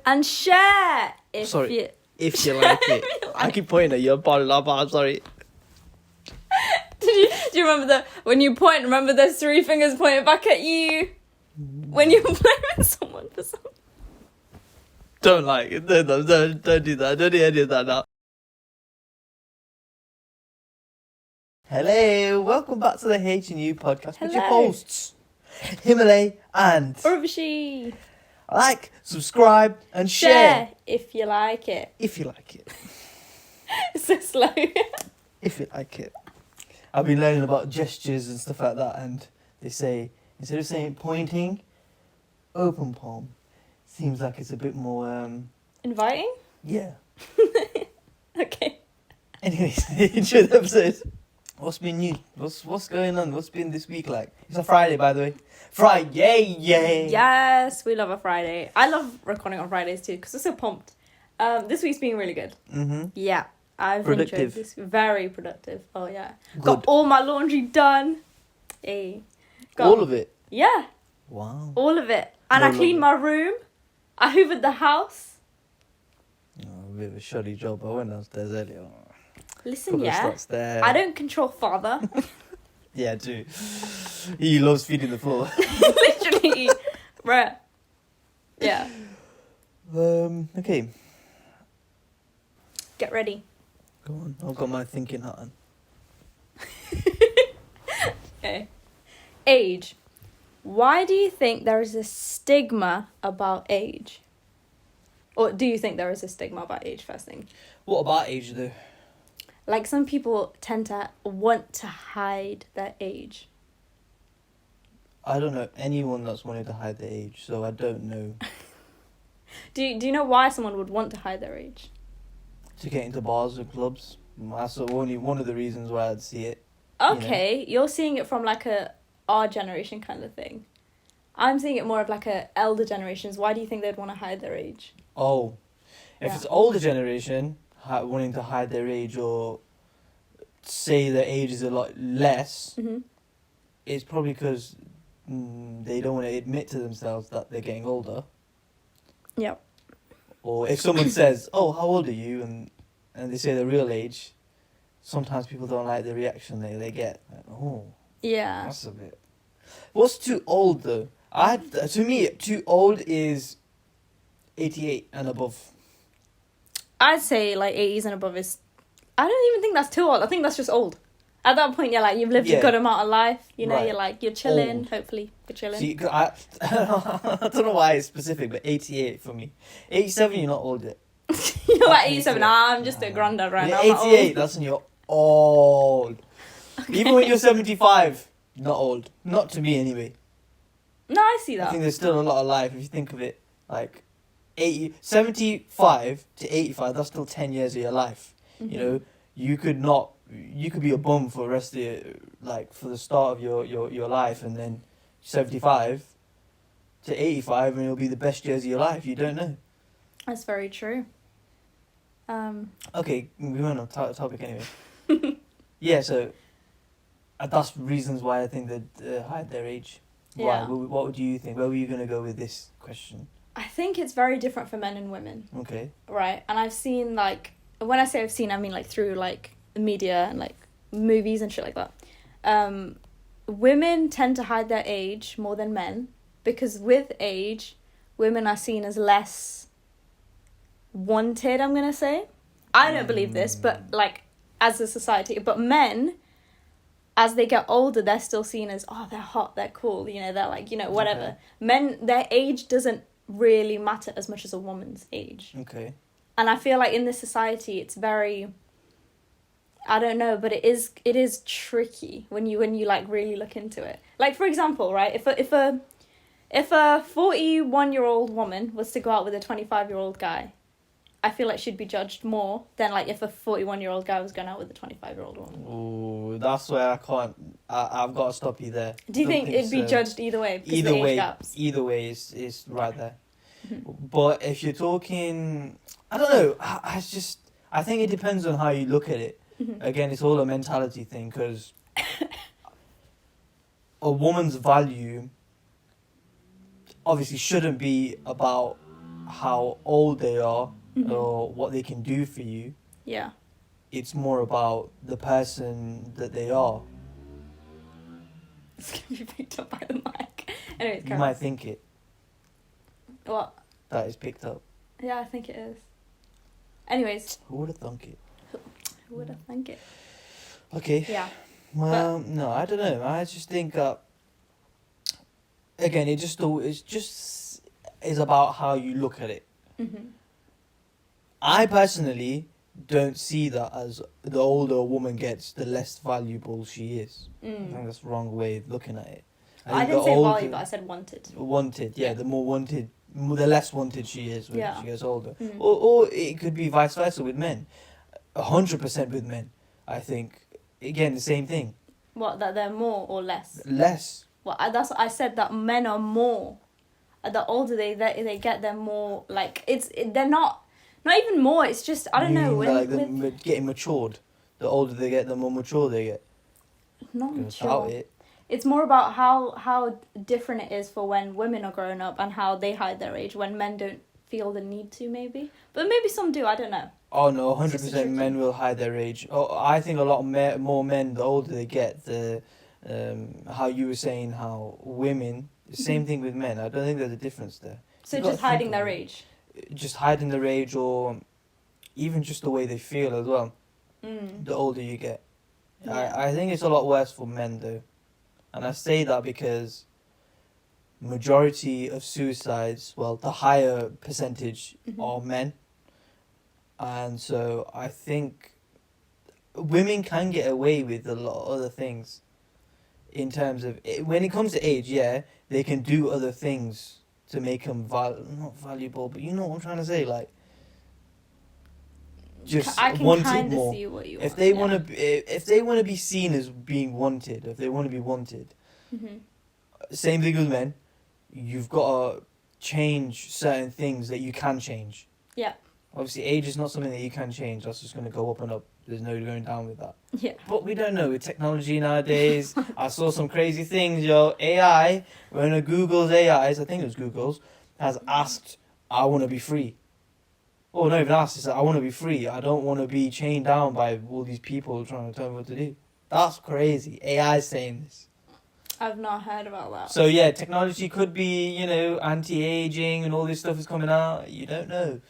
and share if Sorry. you... If you like it. I keep pointing at you. I'm sorry. Do you remember when you point, remember there's 3 fingers pointing back at you? When you're blaming someone for something. Don't like it. Don't do that. Don't do any of that now. Hello. Welcome back to the H&U podcast with your Hello. hosts, Himalay and... Urvashi. Like, subscribe, and share. If you like it. If you like it. It's so slow. If you like it. I've been learning about gestures and stuff like that, and they say, instead of saying pointing, open palm. Seems like it's a bit more, Inviting? yeah. Okay. Anyways, enjoy the episode. What's been new? What's going on? What's been this week like? It's a Friday, by the way. Friday, yay! Yes, we love a Friday. I love recording on Fridays too because we're so pumped. This week's been really good. Mm-hmm. Yeah, I've Productive. enjoyed this. Very productive. Oh yeah. Good. Got all my laundry done. Hey. All of it? Yeah, Wow. all of it. And No I cleaned my room. I hoovered the house. Oh, a bit of a shoddy job. I went downstairs earlier. Listen, Couple of yeah. slots there. I don't control father. Yeah, I do. He loves feeding the floor. Literally. Bruh. Yeah. Okay. Get ready. Go on. I've got my thinking hat on. Okay. Age. Why do you think there is a stigma about age? Or do you think there is a stigma about age, first thing? What about age, though? Like, some people tend to want to hide their age. I don't know anyone that's wanted to hide their age, so I don't know. Do you know why someone would want to hide their age? To get into bars or clubs. That's only one of the reasons why I'd see it. Okay, you're seeing it from like our generation kind of thing. I'm seeing it more of like a elder generations. Why do you think they'd want to hide their age? Oh. If Yeah. it's older generation wanting to hide their age or say their age is a lot less, Mm-hmm. it's probably because they don't want to admit to themselves that they're getting older. Yep. Or if someone says, "Oh, how old are you?" and they say their real age, sometimes people don't like the reaction they get. Like, oh, Yeah. that's a bit. What's too old though? To me, too old is 88 and above. I'd say like 80s and above is... I don't even think that's too old. I think that's just old. At that point, you're like, you've lived a Yeah. good amount of life. You know, Right. you're like, you're chilling. Old. Hopefully, you're chilling. See, I don't know why it's specific, but 88 for me. 87, you're not old yet. You're like 87. Nah, I'm just a granddad right now. I'm not 88, old. that's when you're old. Even when you're 75, not old. Not to me anyway. No, I see I that. think there's still a lot of life if you think of it. Like 75 to 85, that's still 10 years of your life. Mhm. You know, you could be a bum for the rest of your, like for the start of your life, and then 75 to 85 and it'll be the best years of your life. You don't know. That's very true. Okay, we went on topic anyway. Yeah, so that's reasons why I think they hide their age. Why? Yeah. What would you think? Where were you going to go with this question? I think it's very different for men and women. Okay. Right. And I've seen, like, when I say I've seen, I mean like through like media and like movies and shit like that. Women tend to hide their age more than men because with age, women are seen as less wanted, I'm going to say. I don't believe this, but like as a society. But men, as they get older, they're still seen as, oh, they're hot, they're cool, you know, they're like, you know, whatever. Okay. Men, their age doesn't really matter as much as a woman's age. Okay. And I feel like in this society, it's very, I don't know, but it is tricky when you like really look into it. Like, for example, right, if a 41-year-old woman was to go out with a 25-year-old guy, I feel like she'd be judged more than like if a 41-year-old guy was going out with a 25-year-old woman. Oh, that's where I can't. I've got to stop you there. Do you think it'd be so. judged either way? Because Either of the age way, gaps? either way is right there. Mhm. But if you're talking, I don't know. I think it depends on how you look at it. Mhm. Again, it's all a mentality thing because a woman's value obviously shouldn't be about how old they are Mhm. or what they can do for you. Yeah. It's more about the person that they are. It's gonna be picked up by the mic. Anyways, You carry might on. think it, What? that is picked up. Yeah, I think it is. Anyways, Who would have thunk it? who would have think it? Okay. Yeah. Well, no, I don't know. I just think that again, it's just is about how you look at it. Mhm. I personally don't see that as the older a woman gets, the less valuable she is. I think that's the wrong way of looking at it. I think didn't the say older- value, but I said wanted. Wanted, yeah. Yeah. The more wanted, the less wanted she is when Yeah. she gets older. Mm. Or it could be vice versa with men. 100% with men, I think. Again, the same thing. What, that they're more or less? Less. Well, that's what I said, that men are more. The older they get, they're more, like, they're not even more, it's just, I don't You know. mean When, like with, them getting matured. The older they get, the more mature they get. not Without mature. it. It's more about how different it is for when women are growing up and how they hide their age when men don't feel the need to, maybe. But maybe some do, I don't know. Oh no, It's just 100% tricky. men will hide their age. Oh, I think a lot more men, the older they get, how you were saying how women, the same thing with men. I don't think there's a difference there. So You've got just to think hiding of their it. age. Just hiding their age or even just the way they feel as well. Mm. The older you get. Yeah. I think it's a lot worse for men though. And I say that because majority of suicides, well, the higher percentage Mhm. are men. And so I think women can get away with a lot of other things in terms of when it comes to age, yeah, they can do other things to make them not valuable, but you know what I'm trying to say, like just I can wanted kind of more. see what you If want. they yeah. want to, if they want to be seen as being wanted, if they want to be wanted, Mhm. same thing with men. You've got to change certain things that you can change. Yeah. Obviously, age is not something that you can change. That's just going to go up and up. There's no going down with that. Yeah. But we don't know with technology nowadays. I saw some crazy things, yo. AI, when a Google's AIs, I think it was Google's, has asked, I want to be free. Oh, not even asked, it's like, I want to be free. I don't want to be chained down by all these people trying to tell me what to do. That's crazy. AI is saying this. I've not heard about that. So yeah, technology could be, anti-aging and all this stuff is coming out. You don't know.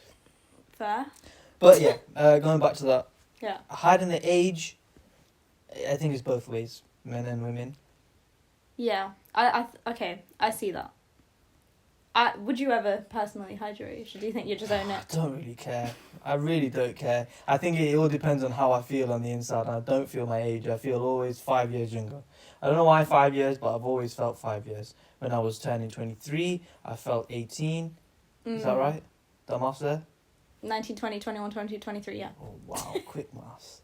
Fair. But yeah, going back to that. Yeah. Hiding the age, I think it's both ways, men and women. Yeah. Okay, I see that. Would you ever personally hide your age? Or do you think you just own I it? don't really care. I really don't care. I think it all depends on how I feel on the inside. I don't feel my age. I feel always 5 years younger. I don't know why 5 years, but I've always felt 5 years. When I was turning 23, I felt 18. Is that right? The maths there? 19, 20, 21, 22, 23, yeah. Oh, wow, quick maths.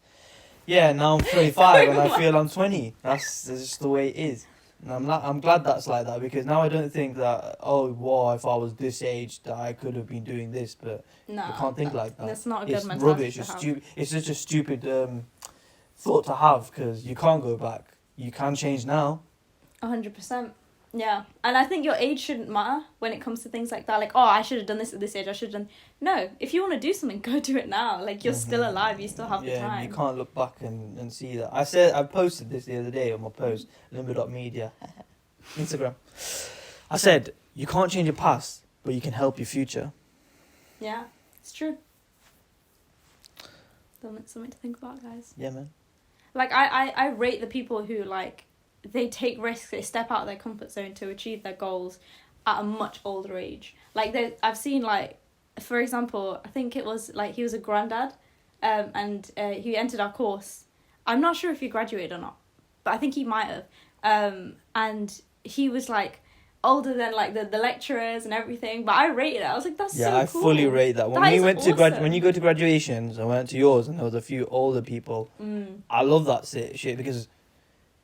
Yeah, now I'm 35 and I feel I'm 20. That's just the way it is. And I'm glad that's like that because now I don't think that, if I was this age that I could have been doing this, but No. I can't think like that. That's not a good It's mentality rubbish. to It's have. stupid. It's such a stupid thought to have because you can't go back. You can change now. 100%. Yeah. And I think your age shouldn't matter when it comes to things like that. Like, I should have done this at this age. I should have done... No. If you want to do something, go do it now. Like, you're still alive. You still have the time. You can't look back and see that. I posted this the other day on my post, limbo.media, Instagram. I said, you can't change your past, but you can help your future. Yeah. It's true. Something to think about, guys. Yeah, man. Like, I rate the people who, like, they take risks, they step out of their comfort zone to achieve their goals at a much older age. Like, I've seen, like, for example, I think it was, like, he was a granddad, and he entered our course. I'm not sure if he graduated or not, but I think he might have. And he was, like, older than, like, the lecturers and everything, but I rated it. I was like, that's so cool. Yeah, I fully rate that. When That we is went to awesome. when you go to graduations, I went to yours and there was a few older people. I love that shit because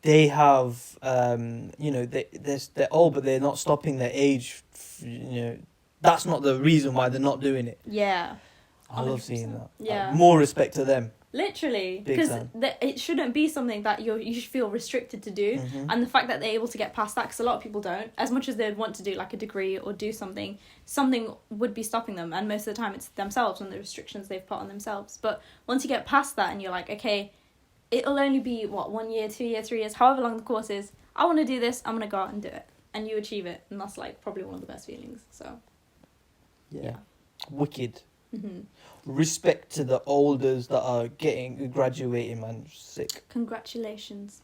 they have, they're old, but they're not stopping their age. That's not the reason why they're not doing it. Yeah. I love seeing that. Yeah. More respect to them. Literally, Big because time. it shouldn't be something that you should feel restricted to do, and the fact that they're able to get past that, because a lot of people don't, as much as they'd want to do like a degree or do something would be stopping them, and most of the time it's themselves and the restrictions they've put on themselves. But once you get past that and you're like, okay, it'll only be 1 year, 2 years, 3 years, however long the course is, I want to do this, I'm gonna go out and do it, and you achieve it, and that's like probably one of the best feelings. So Yeah. Wicked. mm-hmm. Respect to the olders that are graduating, man. Sick. Congratulations.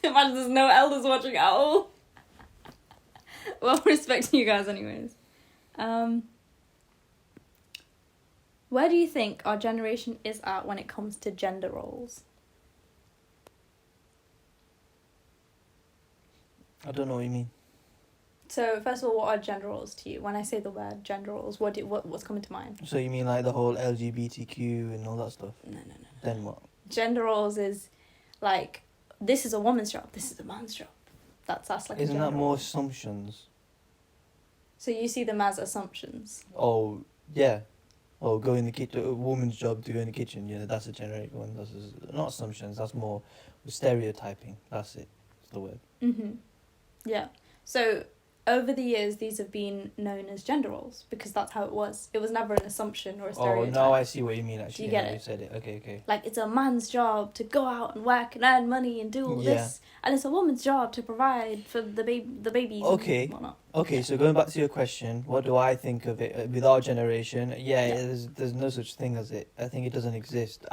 Imagine there's no elders watching at all. Well, respect to you guys anyways. Where do you think our generation is at when it comes to gender roles? I don't know what you mean. So, first of all, what are gender roles to you? When I say the word gender roles, what's coming to mind? So you mean like the whole LGBTQ and all that stuff? No. Then what? Gender roles is like, this is a woman's job, this is a man's job. That's like Isn't a that gender more role. assumptions? So you see them as assumptions. Oh, yeah. Oh, go in the kitchen. A woman's job to go in the kitchen. Yeah, that's a generic one. That's not assumptions. That's more stereotyping. That's it. That's the word. Mm-hmm. Yeah. So over the years, these have been known as gender roles because that's how it was. It was never an assumption or a Oh, stereotype. now I see what you mean. Actually, Do you get now it? You said it. Okay. Like, it's a man's job to go out and work and earn money and do all this, and it's a woman's job to provide for the babies. Okay. And whatnot. Okay, so going back to your question, what do I think of it with our generation? Yeah. There's no such thing as it. I think it doesn't exist.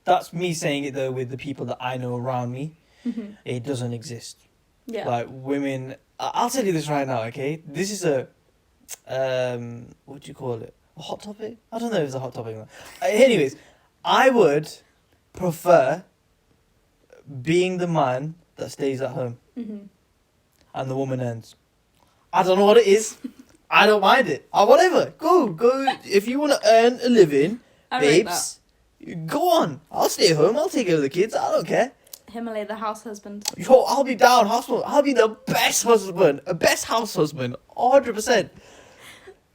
That's me saying it though with the people that I know around me. Mm-hmm. It doesn't exist. Yeah. Like women, I'll tell you this right now, okay? This is a, what do you call it? A hot topic? I don't know if it's a hot topic or not. Anyways, I would prefer being the man that stays at home Mm-hmm. and the woman earns. I don't know what it is. I don't mind it. Whatever. Go. If you want to earn a living, I rate babes, go on. I'll stay at home. I'll take care of the kids. I don't care. Himalaya, the house husband. Yo, I'll be down, husband. I'll be the best husband, a best house husband, 100%.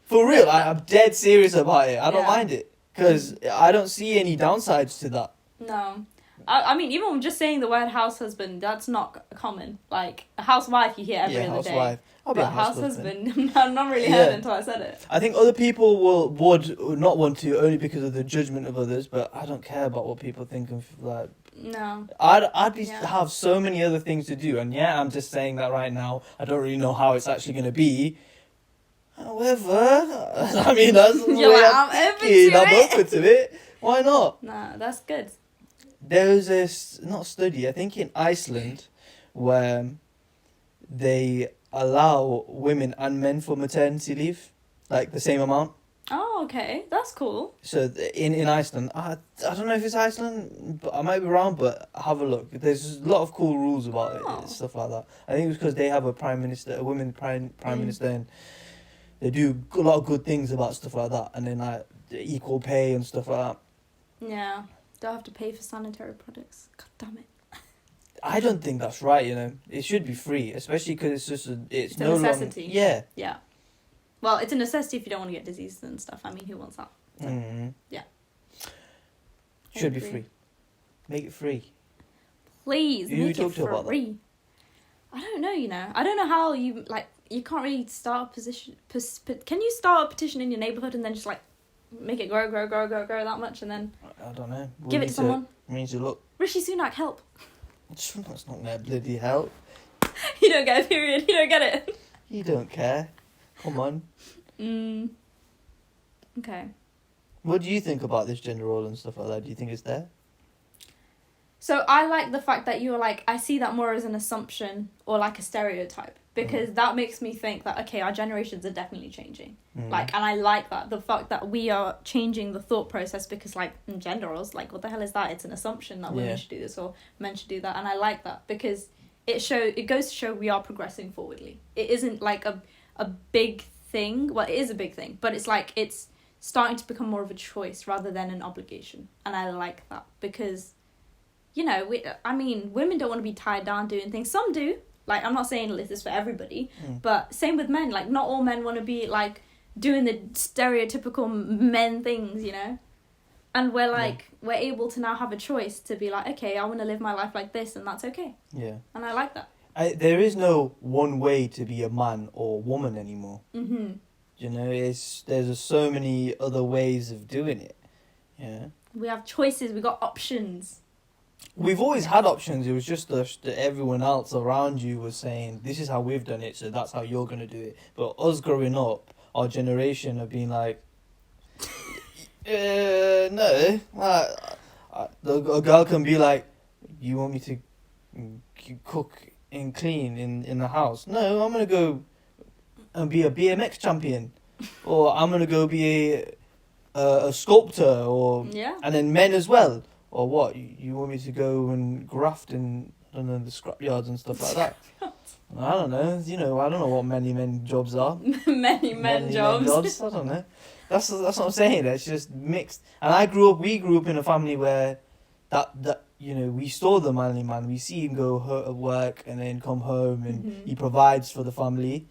For real, I'm dead serious about it. I don't mind it because I don't see any downsides to that. No. I mean, even just saying the word house husband, that's not common. Like, a housewife you hear every other day. Housewife. I'll be But a house husband. I've not really heard it until I said it. I think other people would not want to only because of the judgment of others, but I don't care about what people think of like. No. I'd have so many other things to do, and I'm just saying that right now. I don't really know how it's actually going to be. However, I mean that's the You're way like, I'm thinking. I'm open to it. Why not? Nah, that's good. There was this not study, I think in Iceland, where they allow women and men for maternity leave, like the same amount. Oh, okay. That's cool. So in Iceland, I don't know if it's Iceland, but I might be wrong, but have a look. There's a lot of cool rules about it, stuff like that. I think it's because they have a women prime minister, and they do a lot of good things about stuff like that, and then like the equal pay and stuff like that. Yeah. Don't have to pay for sanitary products. God damn it. I don't think that's right, you know. It should be free, especially because it's a no necessity. Yeah. Yeah. Well, it's a necessity if you don't want to get diseases and stuff. I mean, who wants that? So, yeah. Should be free. Make it free. Please, You make it talked about free. I don't know, you know. I don't know how you, like, you can't really start a position. Can you start a petition in your neighbourhood and then just, like, make it grow that much and then I don't know. give it to someone? Means you look. Rishi Sunak, help. That's not gonna bloody help. You don't get a period. You don't get it. You don't care. Come on. Okay. What do you think about this gender role and stuff like that? Do you think it's there? So I like the fact that you're like, I see that more as an assumption or like a stereotype because that makes me think that, okay, our generations are definitely changing. Like, and I like that. The fact that we are changing the thought process because like in gender roles, like what the hell is that? It's an assumption that women should do this or men should do that. And I like that because it goes to show we are progressing forwardly. It isn't like a big thing. Well, it is a big thing, but it's like it's starting to become more of a choice rather than an obligation. And I like that because, you know, women don't want to be tied down doing things. Some do. Like, I'm not saying this is for everybody, but same with men. Like, not all men want to be, like, doing the stereotypical men things, you know? And we're able to now have a choice to be like, okay, I want to live my life like this, and that's okay. Yeah. And I like that. There is no one way to be a man or woman anymore. Mm-hmm. You know, there's so many other ways of doing it. Yeah. We have choices. We got options. We've always had options. It was just that everyone else around you was saying, this is how we've done it, so that's how you're going to do it. But us growing up, our generation have been like, no. A girl can be like, you want me to cook and clean in the house? No, I'm going to go and be a BMX champion. Or I'm going to go be a sculptor. And then men as well. Or what? You want me to go and graft in, I don't know, the scrapyards and stuff like that? I don't know. You know, I don't know what many men jobs are. many men jobs. I don't know. That's what I'm saying. It's just mixed. And we grew up in a family where that you know, we saw the manly man. We see him go at work and then come home and he provides for the family.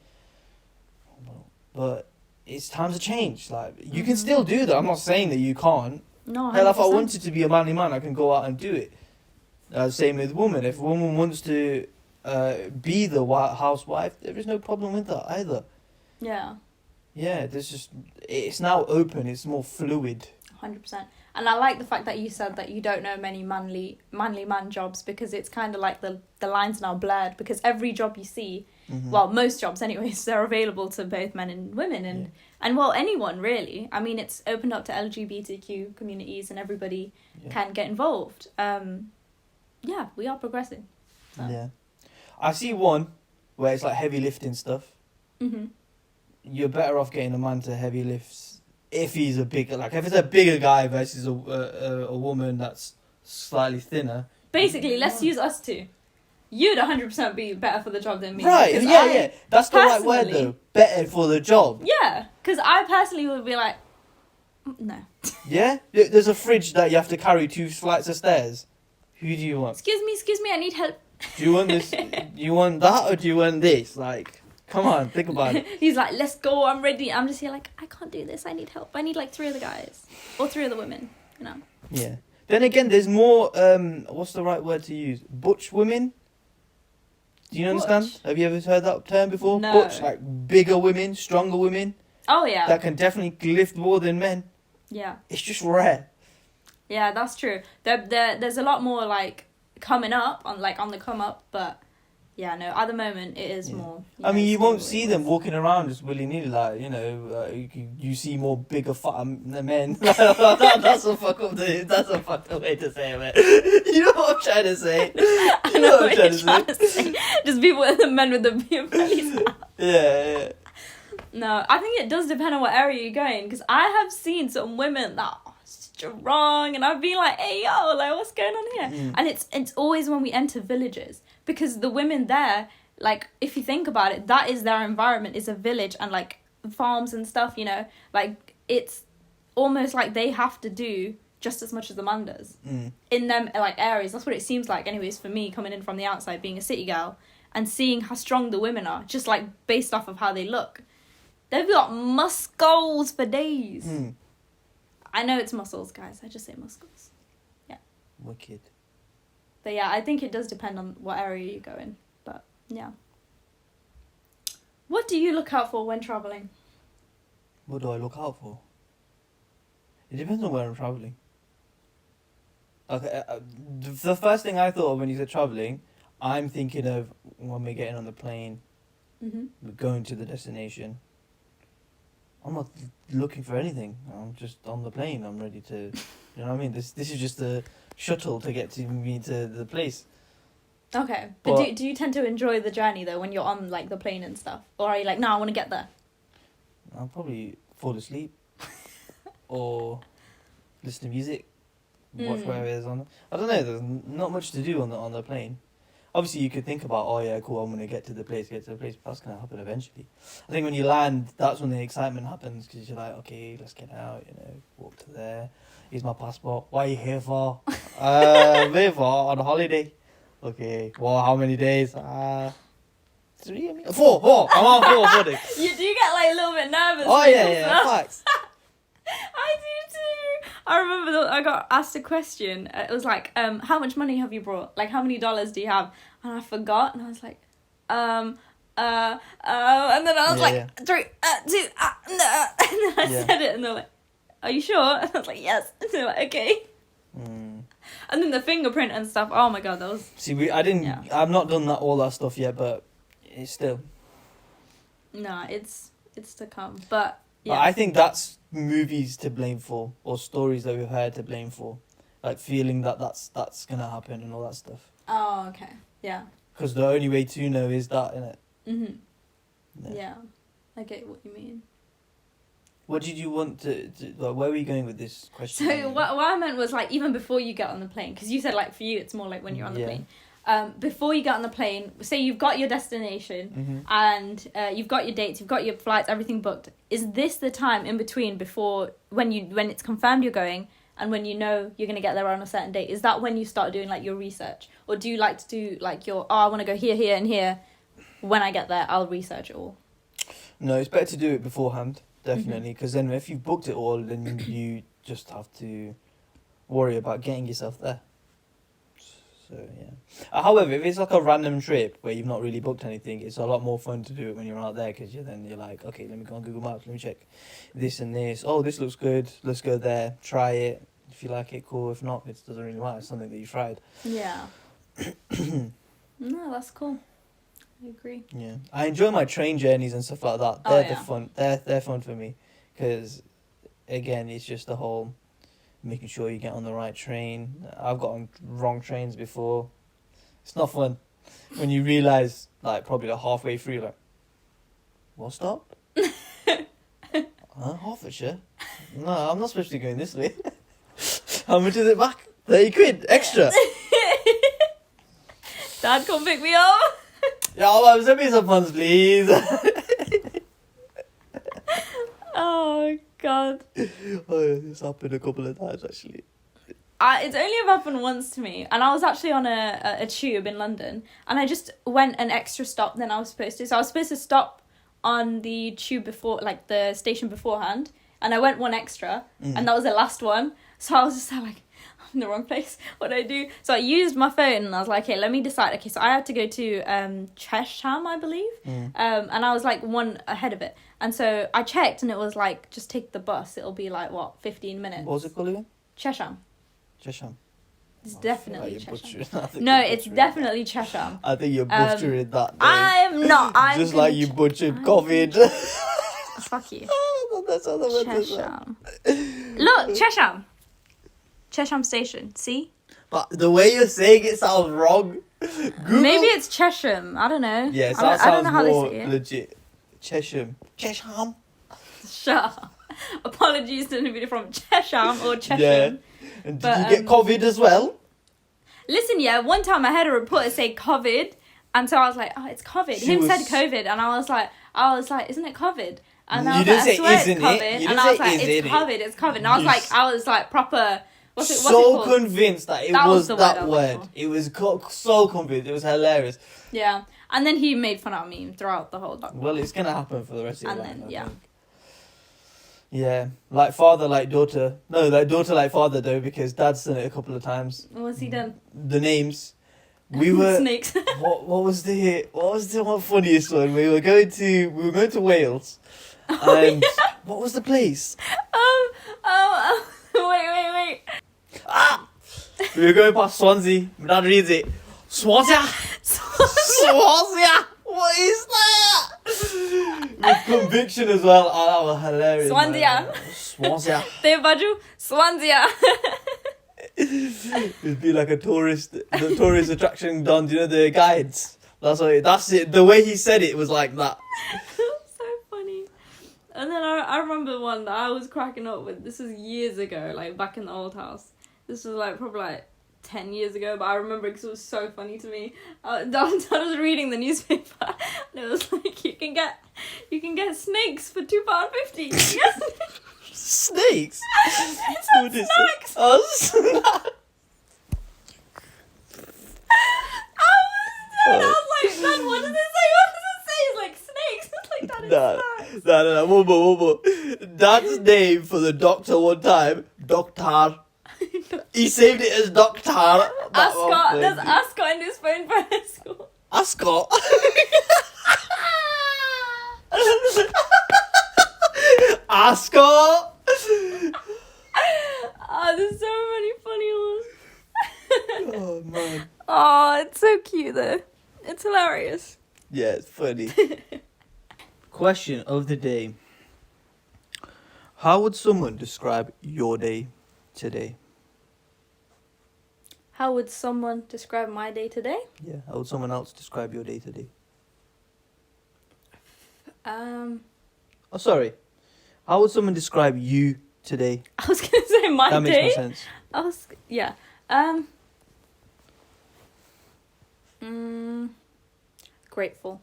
But it's times have changed. Like, you can still do that. I'm not saying that you can't. No, 100%. Hell, if I wanted to be a manly man, I can go out and do it. Same with women. If a woman wants to be the housewife, there is no problem with that either. Yeah. Yeah, it's now open. It's more fluid. 100%. And I like the fact that you said that you don't know many manly man jobs, because it's kind of like the lines are now blurred, because every job you see, well, most jobs anyways, they're available to both men and women, and well, anyone really. I mean, it's opened up to LGBTQ communities and everybody can get involved. Yeah, we are progressing. So. Yeah. I see one where it's like heavy lifting stuff. Mm-hmm. You're better off getting a man to heavy lifts if he's if it's a bigger guy versus a woman that's slightly thinner. Basically, let's use us two. You'd 100% be better for the job than me. Right, yeah. That's the right word, though. Better for the job. Yeah, because I personally would be like, no. Yeah? There's a fridge that you have to carry 2 flights of stairs. Who do you want? Excuse me, I need help. Do you want this? Do you want that, or do you want this? Like, come on, think about it. He's like, let's go, I'm ready. I'm just here like, I can't do this, I need help. I need like 3 other guys. Or 3 other women, you know. Yeah. Then again, there's more, what's the right word to use? Butch women? Do you understand? Have you ever heard that term before? No. Butch, like bigger women, stronger women. Oh, yeah. That can definitely lift more than men. Yeah. It's just rare. Yeah, that's true. There's a lot more like coming up on the come up, but yeah, no, at the moment it is more. I mean, you won't see them walking around just willy nilly, like, you know. You see more bigger fat men. That's a fucked up way to say it, man. You know what I'm trying to say? I know what you're trying to say. Just the men with the big bellies. Yeah. No, I think it does depend on what area you're going, because I have seen some women that are strong, and I've been like, hey yo, like, what's going on here? And it's always when we enter villages, because the women there, like, if you think about it, that is their environment, is a village, and like farms and stuff, you know, like it's almost like they have to do just as much as the man does in them like areas. That's what it seems like anyways for me, coming in from the outside, being a city girl and seeing how strong the women are, just like based off of how they look. They've got muscles for days. I know it's muscles, guys. I just say muscles. Yeah. Wicked. But yeah, I think it does depend on what area you go in. But yeah. What do you look out for when travelling? What do I look out for? It depends on where I'm travelling. Okay, the first thing I thought of when you said travelling, I'm thinking of when we're getting on the plane, we're going to the destination. I'm not looking for anything. I'm just on the plane. I'm ready to, you know what I mean? This is just a shuttle to get me to the place. Okay, but do you tend to enjoy the journey though when you're on like the plane and stuff, or are you like, no, I want to get there? I'll probably fall asleep, or listen to music, watch whatever it is on. I don't know. There's not much to do on the plane. Obviously, you could think about, oh yeah, cool, I'm going to get to the place, but that's going to happen eventually. I think when you land, that's when the excitement happens, because you're like, okay, let's get out, you know, walk to there. Here's my passport. What are you here for? I'm here for on a holiday. Okay, well, how many days? 3, I mean? 4. I'm on 4 days. You do get like a little bit nervous. Oh yeah, facts. I do too. I remember I got asked a question. It was like, how much money have you brought? Like, how many dollars do you have? And I forgot, and I was like, and then I was like, 3, 2, no. And then I said it, and they're like, are you sure? And I was like, yes. And they're like, okay. And then the fingerprint and stuff. Oh my god, that was. See, I've not done all that stuff yet, but it's still. No, it's to come, but. Yeah. But I think that's movies to blame for, or stories that we've heard to blame for, like feeling that that's gonna happen and all that stuff. Oh, okay, yeah. Because the only way to know is that, innit? Yeah, I get what you mean. What did you want to like, where were you going with this question? So what I meant was like even before you get on the plane, because you said like for you it's more like when you're on the plane. Before you get on the plane, say you've got your destination and you've got your dates, you've got your flights, everything booked. Is this the time in between before when it's confirmed you're going and when you know you're going to get there on a certain date? Is that when you start doing like your research? Or do you like to do like I want to go here, here and here. When I get there, I'll research it all. No, it's better to do it beforehand, definitely. Because then if you've booked it all, then you just have to worry about getting yourself there. So, yeah. However, if it's like a random trip where you've not really booked anything, it's a lot more fun to do it when you're out there because you're like, okay, let me go on Google Maps, let me check this and this. Oh, this looks good. Let's go there. Try it. If you like it, cool. If not, it doesn't really matter. It's something that you tried. Yeah. No, that's cool. I agree. Yeah. I enjoy my train journeys and stuff like that. They're the fun. They're fun for me because, again, it's just the whole... making sure you get on the right train. I've got on wrong trains before. It's not fun when you realise, like, probably like halfway through, like, what stop? Hertfordshire? No, I'm not supposed to be going this way. How much is it back? 30 quid extra. Dad, come pick me up. Yeah, Mum, send me some funds, please. Oh, God. It's happened a couple of times, actually. It's only ever happened once to me, and I was actually on a tube in London, and I just went an extra stop than I was supposed to. So I was supposed to stop on the tube before, like the station beforehand, and I went one extra, and that was the last one. So I was just like, I'm in the wrong place. What do I do? So I used my phone, and I was like, okay, let me decide. Okay, so I had to go to Chesham, I believe, and I was like one ahead of it. And so I checked, and it was like, just take the bus. It'll be like, 15 minutes. What was it called again? Chesham. Chesham. It's definitely Chesham. No, it's definitely Chesham. I think you're butchering that name. I am not. I'm just like you butchered COVID. Fuck you. That's all the Chesham. Look, Chesham. Chesham Station. See? But the way you're saying it sounds wrong. Google... Maybe it's Chesham. I don't know. Yeah, that sounds more legit. Chesham. Chesham. Shut up. Apologies to anybody from Chesham or Chesham. Yeah. And did you get COVID as well? Listen, one time I had a reporter say COVID, and so I was like, oh, it's COVID. Him said COVID, and I was like, isn't it COVID? And I was like, I swear it's COVID. And I was like, it's COVID. And I was like proper... What's it called? Convinced that it was that word. It was so convinced. It was hilarious. Yeah. And then he made fun of me throughout the whole document. Well, it's going to happen for the rest of your life. Then, yeah. Yeah. Like father, like daughter. No, like daughter, like father, though, because dad's done it a couple of times. What's he done? The names. We were... Snakes. what was the one funniest one? We were going to Wales. And what was the place? Wait. We were going past Swansea. My dad reads it. Swansea! Swansea! What is that? With conviction as well. Oh, that was hilarious. Swansea. Te baju Swansea. It'd be like the tourist attraction done. Do you know the guides? That's it. The way he said it was like that. So funny. And then I remember one that I was cracking up with. This was years ago, like back in the old house. This was like probably like 10 years ago, but I remember because it was so funny to me. I was reading the newspaper, and it was like you can get snakes for £2.50. Snakes? It's not snacks. Oh, snacks. I was like, Dad, what does it say? What does it say? It's like snakes. It's like, Dad, it's snacks. No, one more. Dad's name for the doctor one time, Doctor. He saved it as Doctor. Ascot. There's Ascot in his phone for high school. Ascot. Ascot. Oh, there's so many funny ones. Oh man. Oh, it's so cute though. It's hilarious. Yeah, it's funny. Question of the day. How would someone describe your day today? How would someone describe my day today? Yeah, how would someone else describe your day today? Oh, sorry. How would someone describe you today? I was gonna say my That day. makes more sense. Yeah. Grateful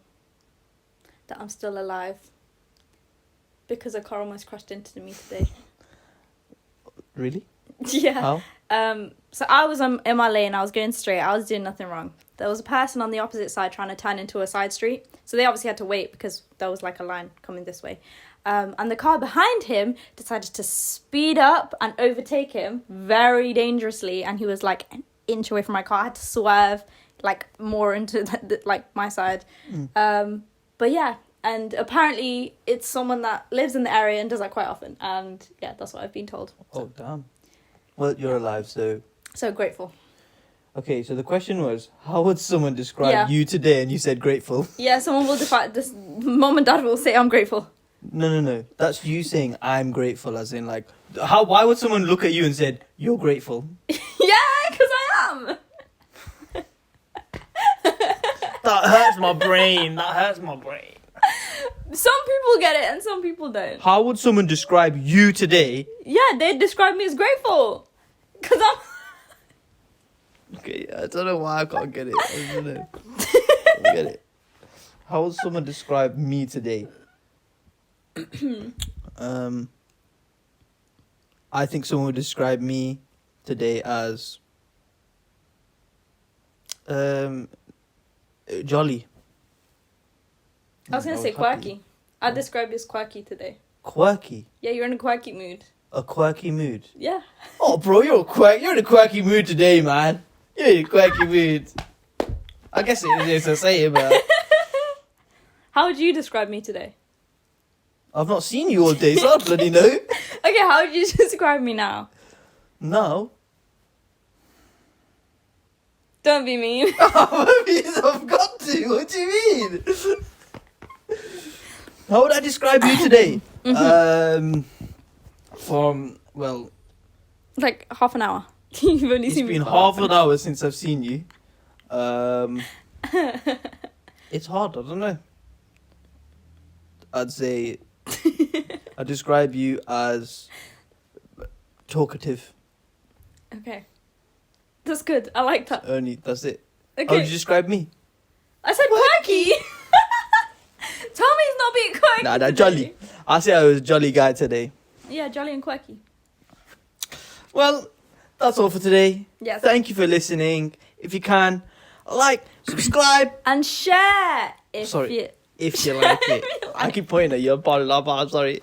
that I'm still alive because a car almost crashed into me today. Really? Yeah. How? So I was in my lane. I was going straight. I was doing nothing wrong. There was a person on the opposite side trying to turn into a side street. So they obviously had to wait because there was like a line coming this way. And the car behind him decided to speed up and overtake him very dangerously. And he was like an inch away from my car. I had to swerve like more into like my side. But yeah, and apparently it's someone that lives in the area and does that quite often. And yeah, that's what I've been told. Oh, damn. Well, you're alive, so... So grateful. Okay, so the question was, how would someone describe you today? And you said grateful. Yeah, someone will define this. Mom and dad will say I'm grateful. No. That's you saying I'm grateful, as in like, why would someone look at you and said, you're grateful? Yeah, because I am. That hurts my brain. Some people get it and some people don't. How would someone describe you today? Yeah, they describe me as grateful. Because I'm... Okay, I don't know why I can't get it. I don't know. I don't get it. How would someone describe me today? I think someone would describe me today as jolly. I was going to say quirky. I'd describe you as quirky today. Quirky? Yeah, you're in a quirky mood. A quirky mood? Yeah. Oh, bro, you're in a quirky mood today, man. You're in a quirky mood. I guess it is to say it, but... How would you describe me today? I've not seen you all day, so I don't bloody know. Okay, how would you describe me now? No. Don't be mean. I've got to. What do you mean? How would I describe you today? Well... Like half an hour. You've only It's seen me been for half an hour since I've seen you. It's hard, I don't know. I'd say... I'd describe you as... talkative. Okay. That's good. I like that. That's it. Okay. How would you describe me? I said quirky. Tell me he's not being quirky. Nah, today. jolly. I say I was a jolly guy today. Yeah, jolly and quirky. Well, that's all for today. Yes. Thank you for listening. If you can, like, subscribe. And share if Sorry. you... If you like it. I keep pointing at you. I'm sorry.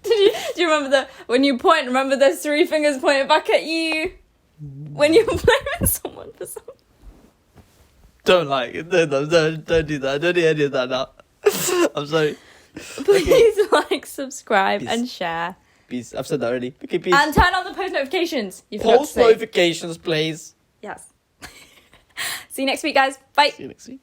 Do you remember when you point, remember there's 3 fingers pointing back at you? When you're blaming someone for something. Don't like it. Don't do that. Don't do any of that now. I'm sorry. Please like, subscribe, Peace. and share. Peace. I've said that already. Okay, peace. And turn on the post notifications. You forgot to Post say. notifications, please. Yes. See you next week, guys. Bye. See you next week.